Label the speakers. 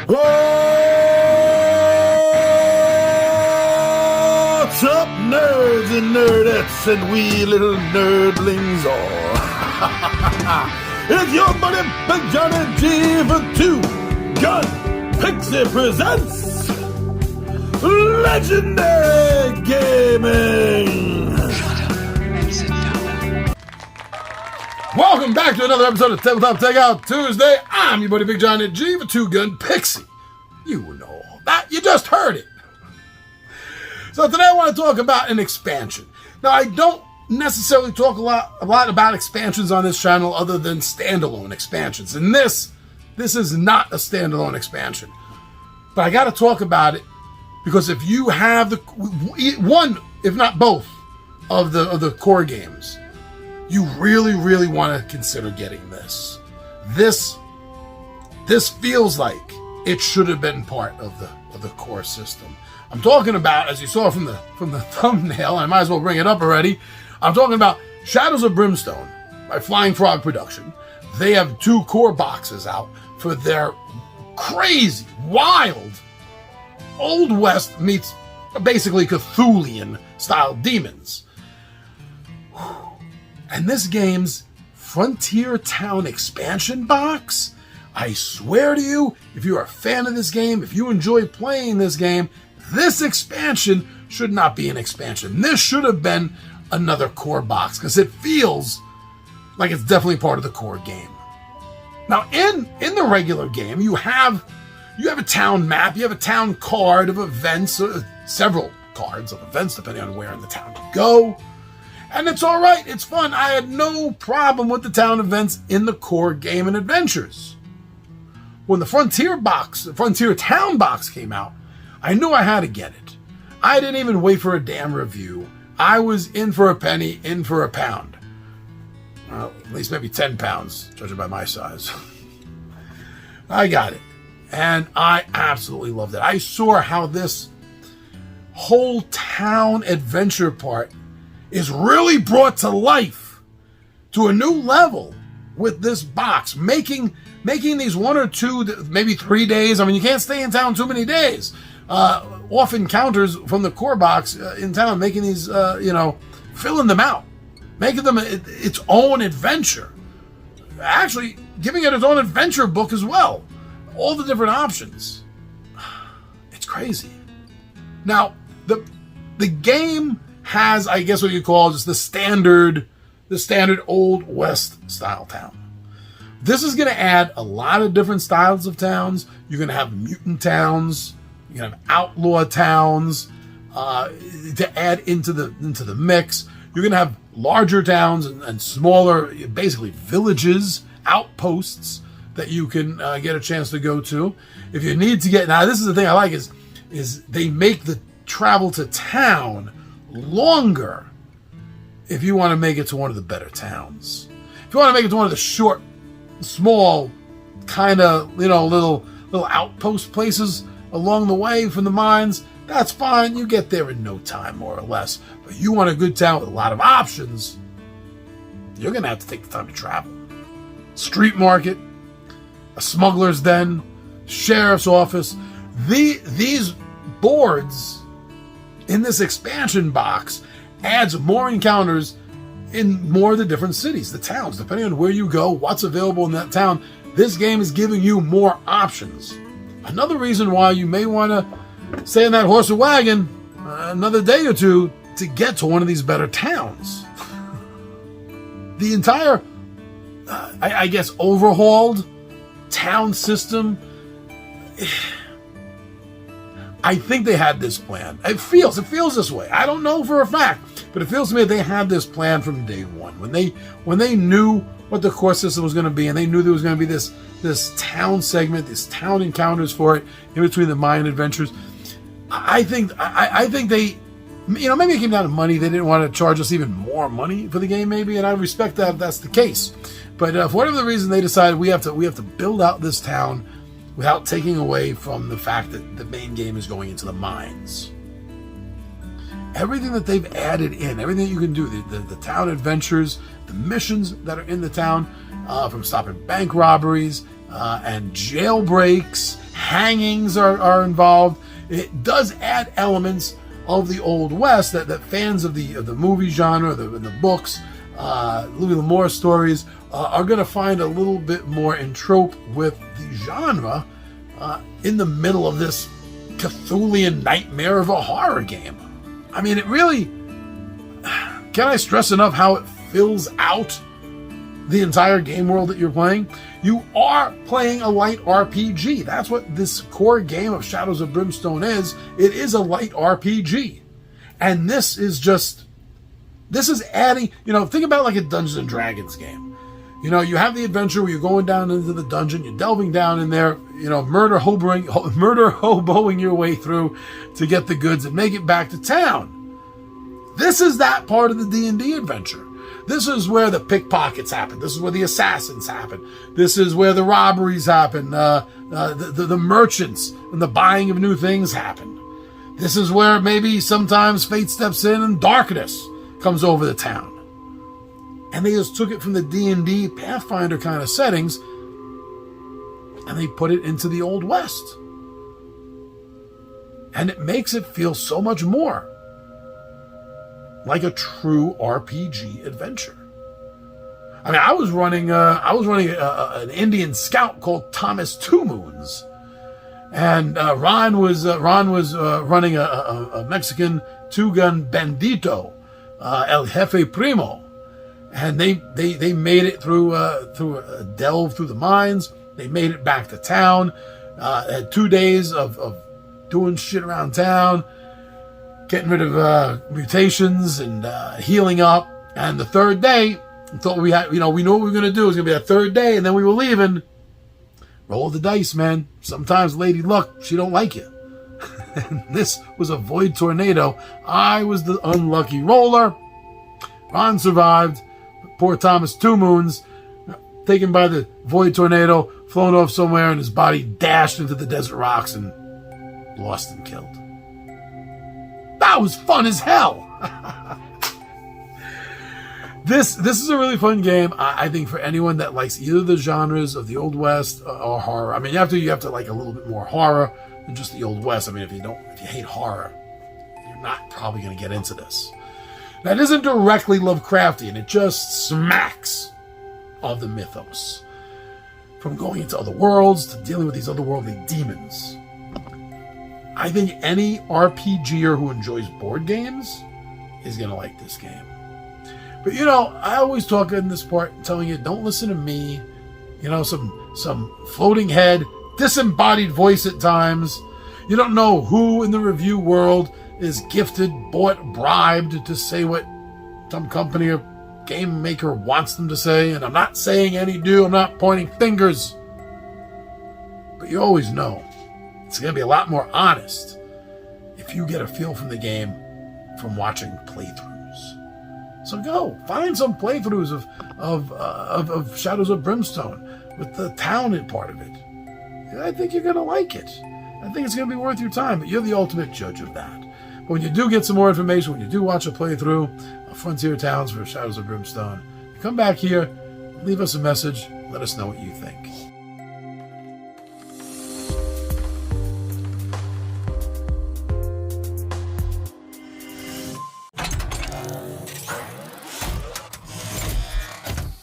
Speaker 1: What's up, nerds and nerdettes and wee little nerdlings all? It's your buddy Big Johnny G for Two Gun Pixie presents Legendary Gaming.
Speaker 2: Shut up and sit down.
Speaker 1: Welcome back to another episode of Tabletop Takeout Tuesday. I'm your buddy Big Johnny G for Two Gun Pixie. You know that. You just heard it. So today I want to talk about an expansion. Now, I don't necessarily talk a lot about expansions on this channel other than standalone expansions. And this is not a standalone expansion. But I got to talk about it because if you have the one, if not both, of the core games, you really want to consider getting this. This feels like it should have been part of the core system. I'm talking about, as you saw from the thumbnail, I might as well bring it up already. I'm talking about Shadows of Brimstone by Flying Frog Production. They have 2 core boxes out for their crazy, wild, Old West meets basically Cthulhian style demons. And this game's Frontier Town expansion box, I swear to you, if you're a fan of this game, if you enjoy playing this game, this expansion should not be an expansion. This should have been another core box because it feels like it's definitely part of the core game. Now, in the regular game, you have a town map, you have a town card of events, several cards of events depending on where in the town you go. And it's all right, it's fun. I had no problem with the town events in the core game and adventures. When the Frontier Town box came out, I knew I had to get it. I didn't even wait for a damn review. I was in for a penny, in for a pound. Well, at least maybe 10 pounds, judging by my size. I got it. And I absolutely loved it. I saw how this whole town adventure part is really brought to life to a new level with this box, making these 1 or 2, maybe 3 days. I mean, you can't stay in town too many days. Off encounters from the core box in town, making these, filling them out, making them its own adventure. Actually, giving it its own adventure book as well. All the different options. It's crazy. Now, the game has, I guess what you call just the standard Old West style town. This is going to add a lot of different styles of towns. You're going to have mutant towns. You're going to have outlaw towns to add into the mix. You're going to have larger towns and smaller, basically villages, outposts that you can get a chance to go to. If you need to get, now this is the thing I like is they make the travel to town longer if you want to make it to one of the better towns. If you want to make it to one of the short, small, kind of, little outpost places along the way from the mines, that's fine. You get there in no time, more or less. But you want a good town with a lot of options, you're going to have to take the time to travel. Street market, a smuggler's den, sheriff's office. These boards in this expansion box adds more encounters in more of the different cities, the towns, depending on where you go, what's available in that town. This game is giving you more options. Another reason why you may want to stay in that horse or wagon another day or two to get to one of these better towns. The entire, I guess, overhauled town system, I think they had this plan. It feels this way. I don't know for a fact, but it feels to me that they had this plan from day one. When they knew what the core system was going to be, and they knew there was going to be this town segment, this town encounters for it in between the mine adventures. I think they, maybe it came down to money. They didn't want to charge us even more money for the game, maybe, and I respect that if that's the case. But for whatever the reason, they decided we have to build out this town without taking away from the fact that the main game is going into the mines. Everything that they've added in, everything that you can do, the town adventures, the missions that are in the town, from stopping bank robberies and jailbreaks, hangings are involved. It does add elements of the Old West that fans of the movie genre, and the books, Louis L'Amour stories, are going to find a little bit more in trope with the genre in the middle of this Cthulhian nightmare of a horror game. I mean, it really... Can I stress enough how it fills out the entire game world that you're playing? You are playing a light RPG. That's what this core game of Shadows of Brimstone is. It is a light RPG. And this is adding, think about like a Dungeons and Dragons game. You have the adventure where you're going down into the dungeon, you're delving down in there, murder hoboing your way through to get the goods and make it back to town. This is that part of the D&D adventure. This is where the pickpockets happen. This is where the assassins happen. This is where the robberies happen. The merchants and the buying of new things happen. This is where maybe sometimes fate steps in and darkness comes over the town. And they just took it from the D&D Pathfinder kind of settings and they put it into the Old West. And it makes it feel so much more like a true RPG adventure. I mean, I was running an Indian scout called Thomas Two Moons, and Ron was running a Mexican two-gun bandito, El Jefe Primo, and they made it through a delve through the mines. They made it back to town. Had 2 days of doing shit around town, getting rid of mutations and healing up. And the third day, we thought we knew what we were going to do. It was going to be that third day, and then we were leaving. Roll the dice, man. Sometimes Lady Luck, she don't like you. And this was a void tornado. I was the unlucky roller. Ron survived. Poor Thomas Two Moons, taken by the void tornado, flown off somewhere, and his body dashed into the desert rocks and lost and killed. That was fun as hell. This is a really fun game. I think for anyone that likes either the genres of the Old West or horror. I mean, you have to like a little bit more horror than just the Old West. I mean, if you hate horror, you're not probably going to get into this. That isn't directly Lovecraftian. It just smacks of the mythos. From going into other worlds to dealing with these otherworldly demons. I think any RPGer who enjoys board games is going to like this game. But, I always talk in this part telling you, don't listen to me. Some floating head, disembodied voice at times. You don't know who in the review world is gifted, bought, bribed to say what some company or game maker wants them to say. And I'm not saying any do. I'm not pointing fingers. But you always know it's going to be a lot more honest if you get a feel from the game from watching playthroughs. So go find some playthroughs of Shadows of Brimstone with the town part of it. I think you're going to like it. I think it's going to be worth your time, but you're the ultimate judge of that. But when you do get some more information, when you do watch a playthrough of Frontier Towns for Shadows of Brimstone, come back here, leave us a message, let us know what you think.